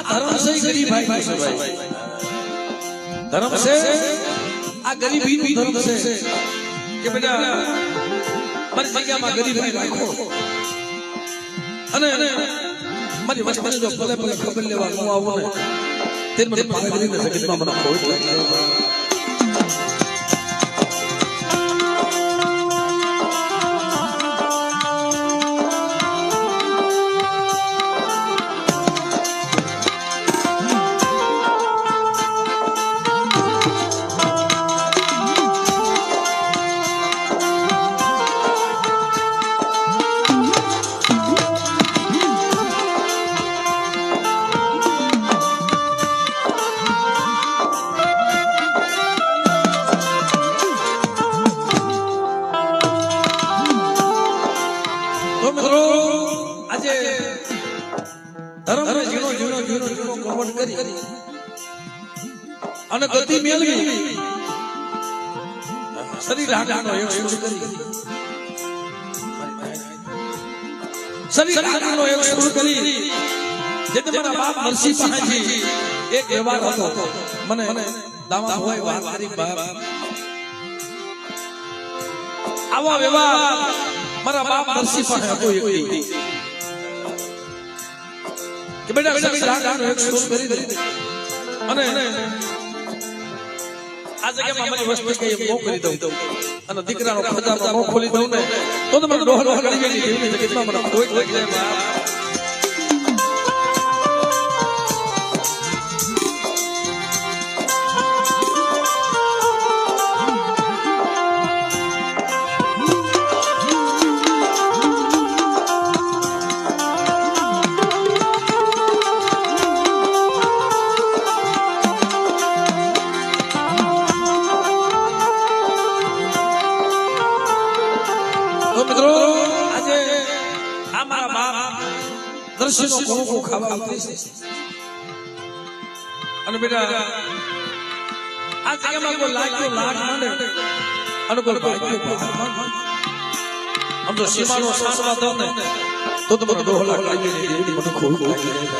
धर्म से गरीब भाई भाई धर्म से आ गरीबी नु धर्म से કે બેટા મારી જગ્યામાં ગરીબી રાખો અને મારી વસ્તુ જો ભલે ભલે ખબર લેવા હું આવું ને તે મને પાગલી ને જગતમાં મને કોઈ લાગે અને ગતિ મેળવી શરીર આગળનો એક શરૂ કરી શરીર આગળનો એક શરૂ કરી જે તમારા બાપ નરસિંહ પાસેથી એક વ્યવહાર હતો મને દામા હોય વાત કરી બાપ આવા વ્યવહાર મારા બાપ નરસિંહ પાસે હતો એક કે બેટા શરીર આગળનો એક શરૂ કરી દે અને આ જગ્યામાં મારી વસ્તુ કે મો કરી દઉં અને દીકરાનો ખજાનો મો ખોલી દઉં ને તો મને ડોહલો કરી ગઈ દેવની જગતમાં મને કોઈ લાગી જાય બાપ દર્શનો કોકો ખાવા ઉતરી છે અને બેટા આ જગ્યામાં કોઈ લાગ્યો લાગ માંડે અને કોઈ ભાગ્યો આમ તો સીમાનો સાસવા દો ને તો મને ડોહલા લાગી જાય એવી મને ખૂબ લાગી જાય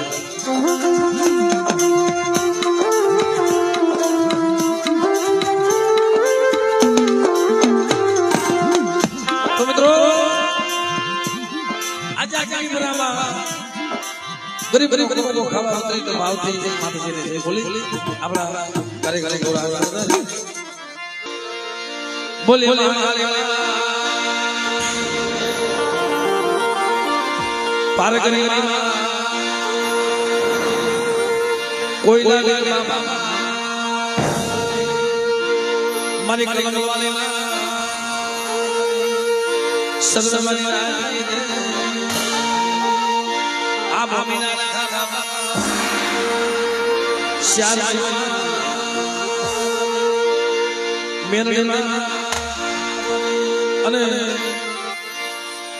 તો મિત્રો આજે આખી બરાબર ગરીબ ગરીબ લોકો ખાવા ઉતરી તો ભાવથી માતાજીને જય બોલી આપણા ઘરે ઘરે ગોળા બોલી પાર કરી કોઈ ના મારી કલમ વાલે સદમની આ ભૂમિના અને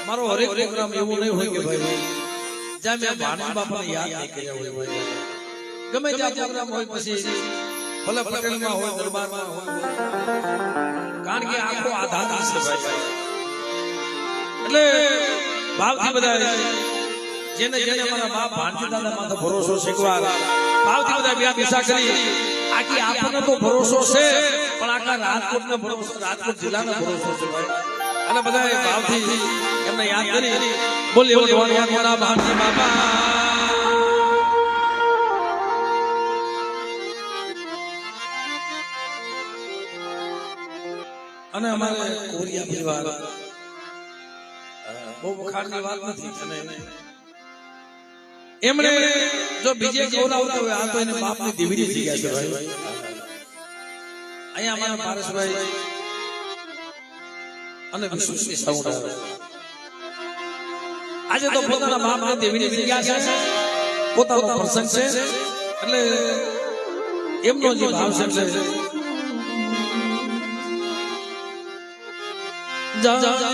મારો હરેક પ્રોગ્રામ એવું નહીં હોય કે ભાઈ જ્યાં મેં ભાણું બાપાને યાદ નહીં કર્યા હોય ગમે ત્યાં પ્રોગ્રામ હોય પછી ભલે પટેલમાં હોય દરબારમાં હોય કારણ કે આખો આધાર છે ભાઈ એટલે ભાવથી બધા જેને જેને મારા બાપ ભાણજી દાદા માથે ભરોસો શીખવા ભાવથી બધા બે દિશા કરી આખી આપણને તો ભરોસો છે પણ આખા રાજકોટનો ભરોસો રાજકોટ જિલ્લાનો ભરોસો છે ભાઈ અને બધા ભાવથી એમને યાદ કરી બોલી બોલી મારા ભાણજી બાપા અને અમારે કોરિયા પરિવાર બહુ વખાણની વાત નથી અને એમણે જો બીજે ગૌરાવતા હોય આ તો એને બાપની દીવડી થઈ ગયા છે ભાઈ અહીંયા અમારા પારસભાઈ અને વિશ્વની સાઉન્ડ આજે તો પોતાના બાપની દીવડી થઈ ગયા છે પોતાનો પ્રસંગ છે એટલે એમનો જે ભાવ છે જા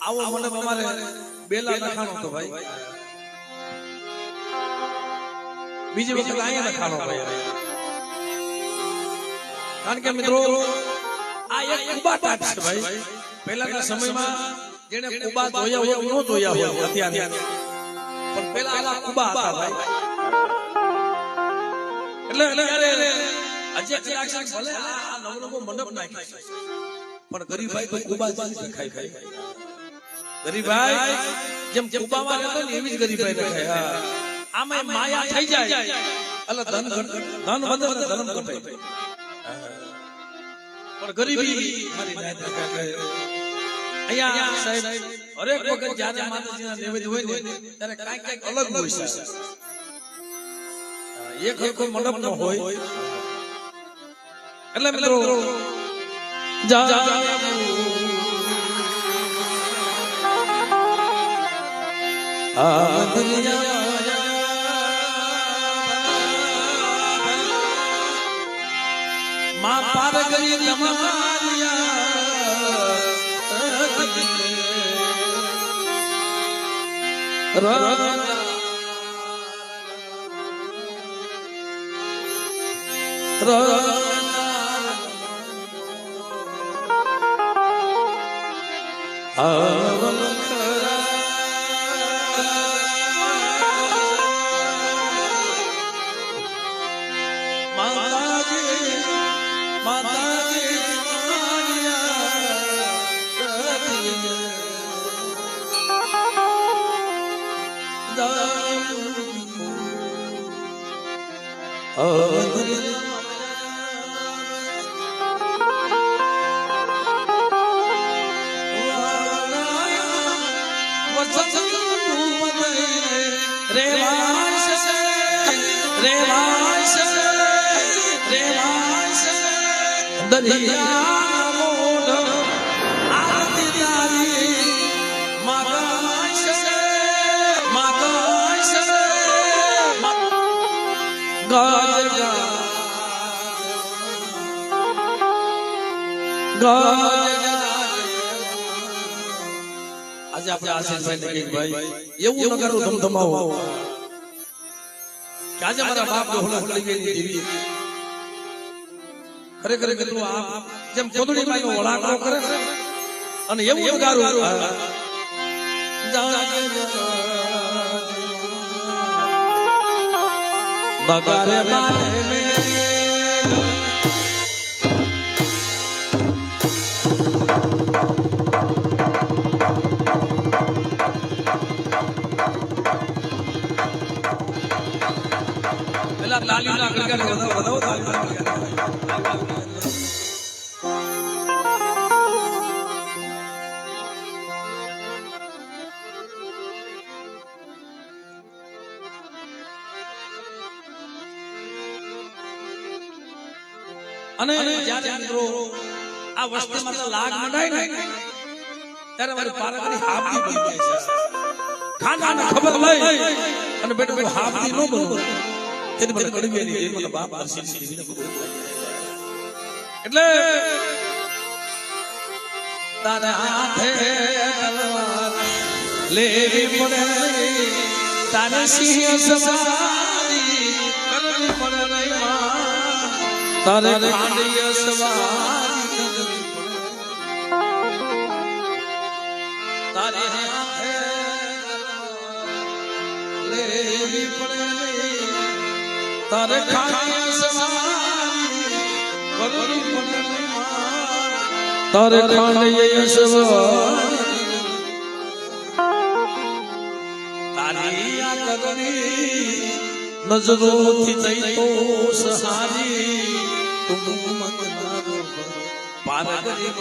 આવો મને અમારે બેલા લખાણો તો ભાઈ બીજી વખત અહીંયા લખાણો ભાઈ કારણ કે મિત્રો આ એક કુબા ટાટ છે ભાઈ પહેલાના સમયમાં જેને કુબા જોયા હોય નો જોયા હોય અત્યારે પણ પહેલા આલા કુબા હતા ભાઈ એટલે અજય ચિરાક્ષર ભલે આ નવરંગો મંડપ નાખ્યો પણ ગરીબભાઈ તો કુબા જ દેખાય ભાઈ ગરીબભાઈ જેમ કુબામાં રહેતો ને એવી જ ગરીબભાઈ દેખાય આમાં માયા થઈ જાય એટલે ધન વધે ને ધર્મ ઘટે પણ ગરીબી મારી નાય દેખાય અહીંયા સાહેબ હરેક વખત જ્યારે માતાજીના નૈવેદ્ય હોય ને ત્યારે કાંઈક કાંઈક અલગ હોય છે એક હરખો મંડપ ન હોય એટલે મિત્રો માં પાર ગઈ આજે આપણે આશીષભાઈ ભાઈ એવું નગારું ધમધમાવો કે આજે મારા બાપ ડોહલા પડી ગઈ દેવી ખરેખર કેટલું આ જેમ કોદડી બાઈનો વળાંકડો કરે અને એવું નગારું બગારે મારે તાલીના ગણગાને વધાવો તાલીના અને જ્યારે મિત્રો આ વસ્તીમાં તો લાગ મંડાય ને ત્યારે મારી પારાની હાબદી બની જાય છે ખાનાને ખબર લઈ અને બેટો હાબદી નો બનો એટલે મને કડવી ની મને બાપ આશીષ દીને એટલે તારા હાથે તલવાર લેવી પડે તારા સિંહ સવારી કરવી પડે નહીં તારે ખાંડીય સવારી કરવી પડે તારે હાથે લેવી પડે તારે ખાંડીય સવારી કરવી પડે તારે ખાંડીય સવારી તારી આ કરવી નજરોથી થઈ તો સહારી તુમ મત મારો પાર કરી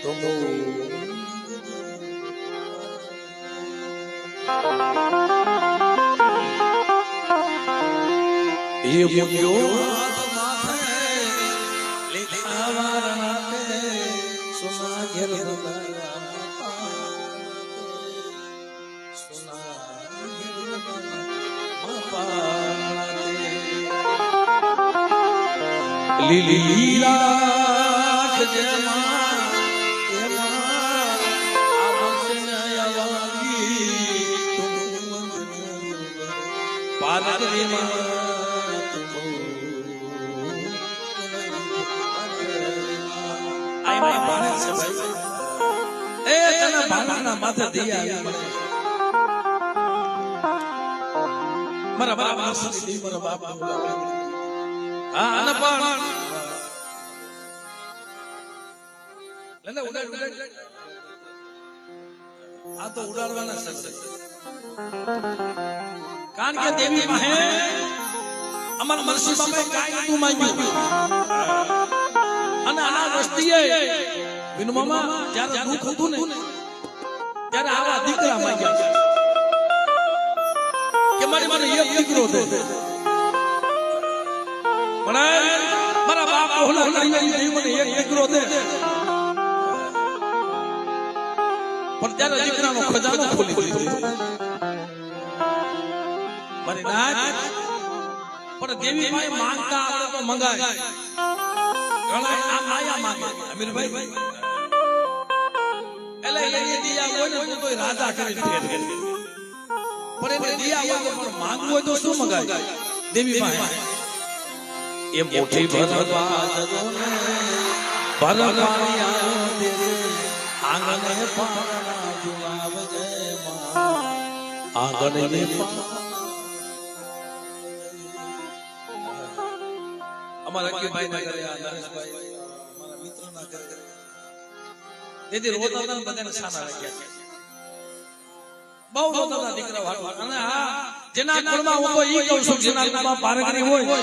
તુમ એ મુક્યો માથે લીધા વારનાતે સોના ઘેર બનાયા સોના ઘેર લીલી રાખ જેમાં એમાં આવશે આવાગી પારગરીમાં આઈ માય પારે છે ભાઈ એ તને ભાલાના માથે દિયા આવી મળે મારા બાપ માસી મારા બાપ હા અને પણ લેને ઉડાડ આ તો ઉડાડવાના શબ્દ કારણ કે દેવી માહે અમર મરસી બાપે કાઈ તું માંગ્યું અને આ વસ્તીએ વિનોમાં જ્યારે દુખ હતું ને ત્યારે આવા દીકરા માંગ્યા કે મારી એક દીકરો દે મારા બાપ ઓલા કરી મને એક દીકરો દે પણ ત્યારે દીકરાનો ખજાનો ખોલી દીધો મારી નાચ પણ દેવી ભાઈ માંગતા આપણે તો મંગાય ઘણા આ માયા માંગે અમીરભાઈ એટલે એને દિયા હોય ને કોઈ રાજા કરી ફેર પણ એને દિયા હોય પણ માંગવું હોય તો શું મંગાય દેવી ભાઈ એ મોટી ભરવાદ દોને ભરવાની આવે આંગણે પાણા જુવાવજે માં આંગણે અમારા કે ભાઈ ના કરે આ નરેશભાઈ અમારા મિત્ર ના કરે તેથી રોતા હતા બધાને સાના રાખ્યા છે બહુ રોતા હતા દીકરા વાળો અને હા જેના કુળમાં હું તો ઈ કહું છું જેના કુળમાં પારગરી હોય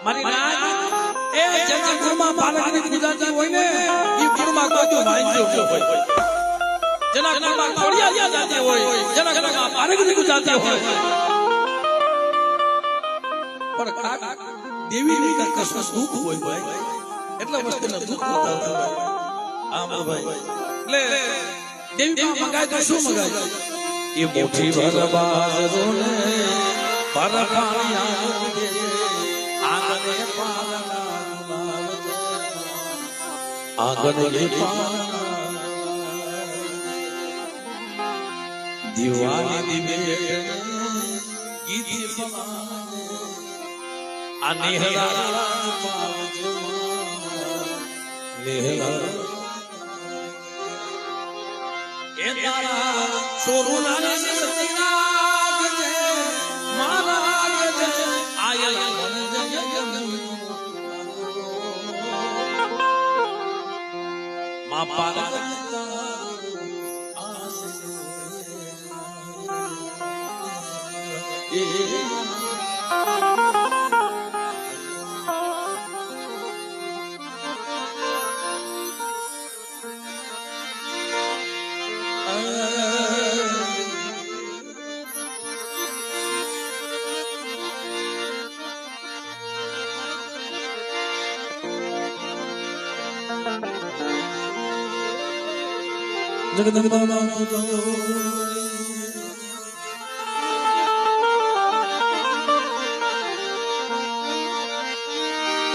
મારી નાચ એ જેના કુળમાં પારગરી ગુજરાતી હોય ને ઈ કુળમાં કોઈ વાંચ્યો હોય જેના કુળમાં ખોડિયા જાતી હોય જેના કુળમાં પારગરી ગુજરાતી હોય પણ દેવી ની કશું દુઃખ હોય ભાઈ એટલે વસ્તુને દુઃખ હોતા ભાઈ આમ ભાઈ એટલે દેવી માં મંગાય તો શું મંગાય એ મોટી ભરબાદોને ભરપાણી આવે આંગણે પારણા લાવજે આંગણે પારણા દીવાની દિવે ગીત ફલાને આ નેહરા પાવજો નેહરા એ તારા સોરુના સતી રાખજે મારા રાખજે આયલા મન જગ મા પારગતા जगदम्बा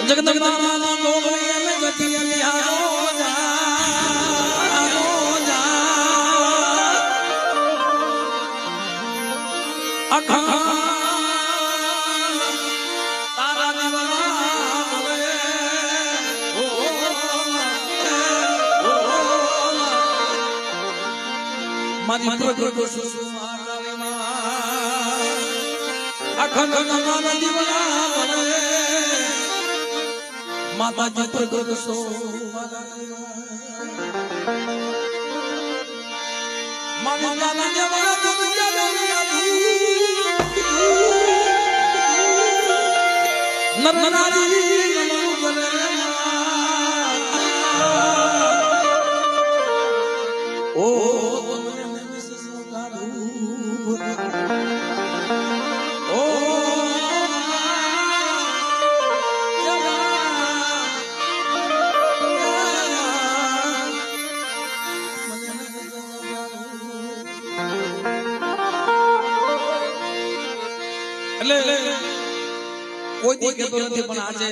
जगदम्बा गोगड़िया में गतिया लिहारो जा अखा तारा दीवाना मारी प्रगट सुषमा अखंड नाना दीवाना माता जी प्रगट सो माता नाना दीवाना दुनिया दुनिया नरनारी नमो करे ओ એટલે કોઈ દી કહેતો નથી પણ આજે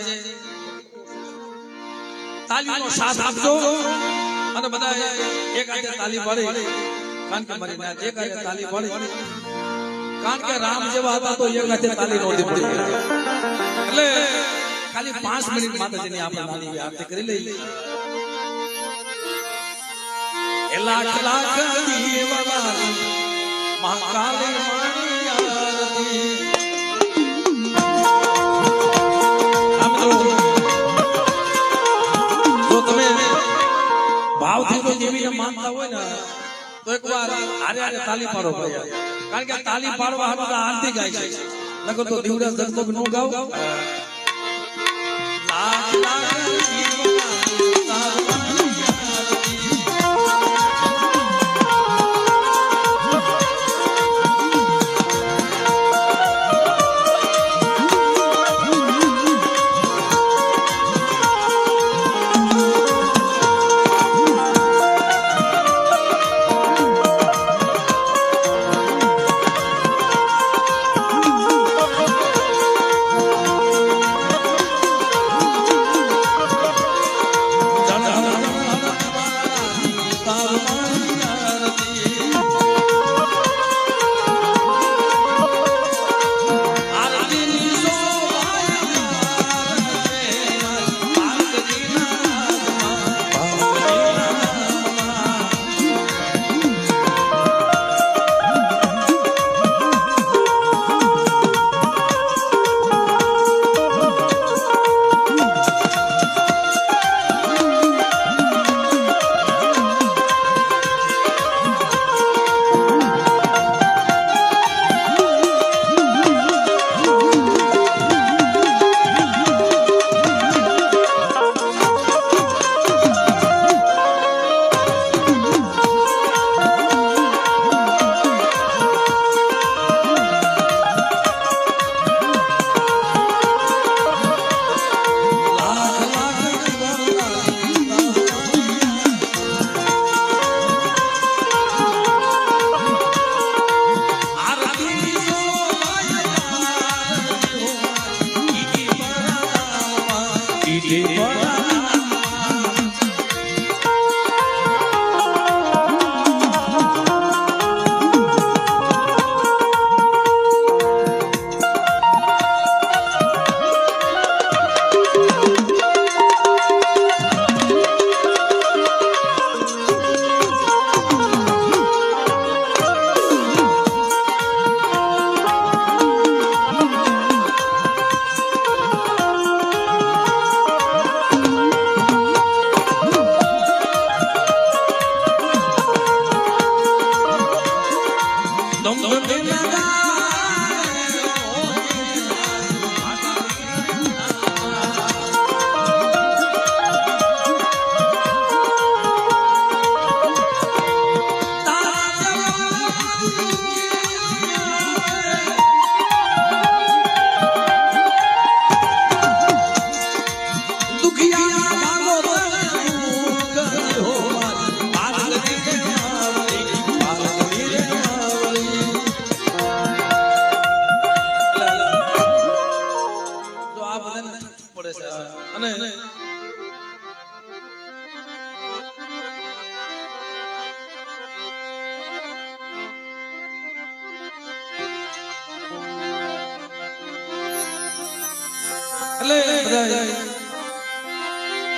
તાલીનો સાથ આપજો અને બધા એક આજે તાલી પાડી કારણ કે મારી ના એક આજે તાલી પાડી કારણ કે રામ જેવા હતા તો એક આજે તાલી નહોતી પડી એટલે ખાલી 5 મિનિટ માતાજીની આપણે નાની આરતી કરી લઈએ એ લાખ લાખ દીવાના મહાકાળી માની આરતી ભાવથી જો દેવીને માનતા હોય ને તો એકવાર હારે હારે તાલી પાડો ભાઈ કારણ કે તાલી પાડવા હારું આરતી ગાય છે નકર તો દીવડા જગમગ નો ગાવ લાખ લાખ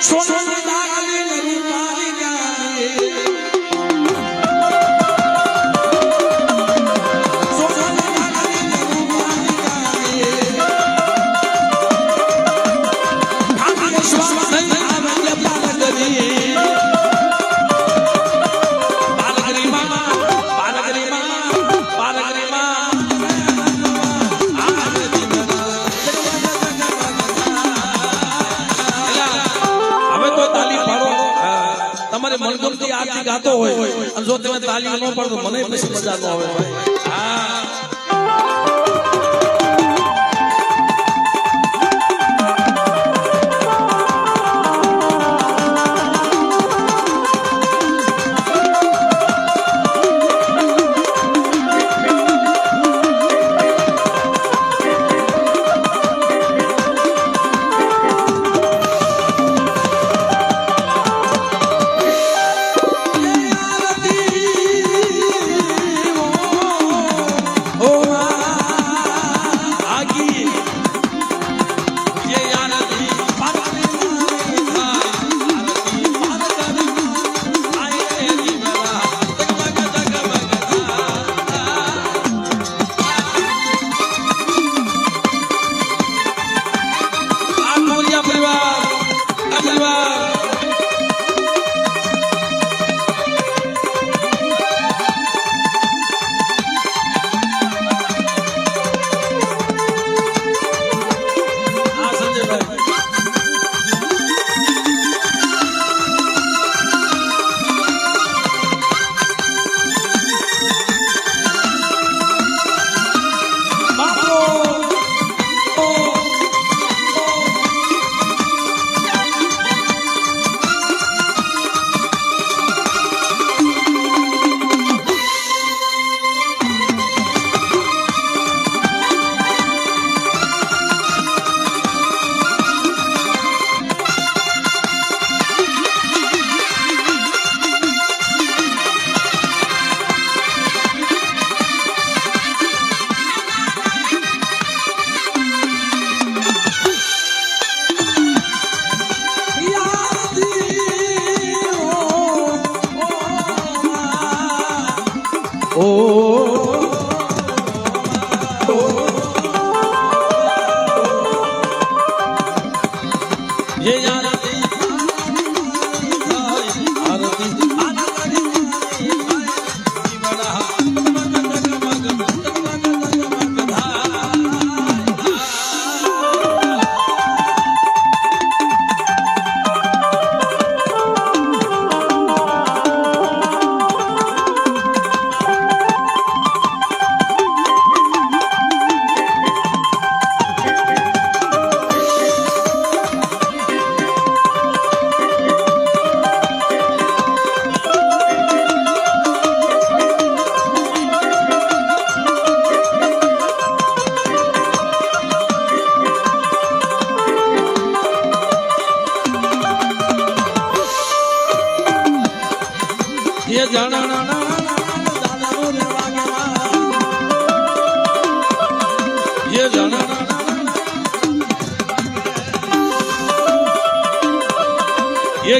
સોનાની ડાલી ને રૂપાની ગાડી મનગમતી આરતી ગાતો હોય અને જો તમે તાલી ન પાડો તો મને પછી મજા ન આવે હા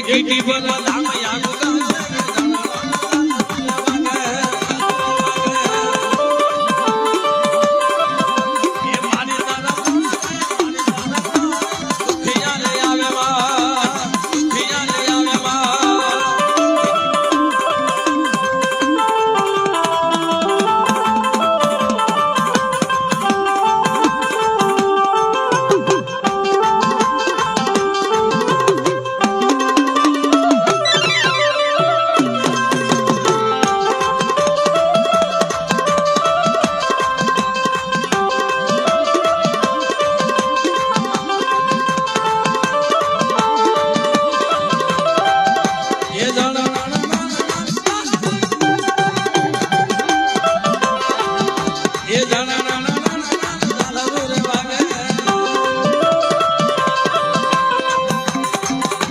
કીટી પર ધામ યાદ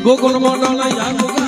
ગોકુળ મોટો યાદ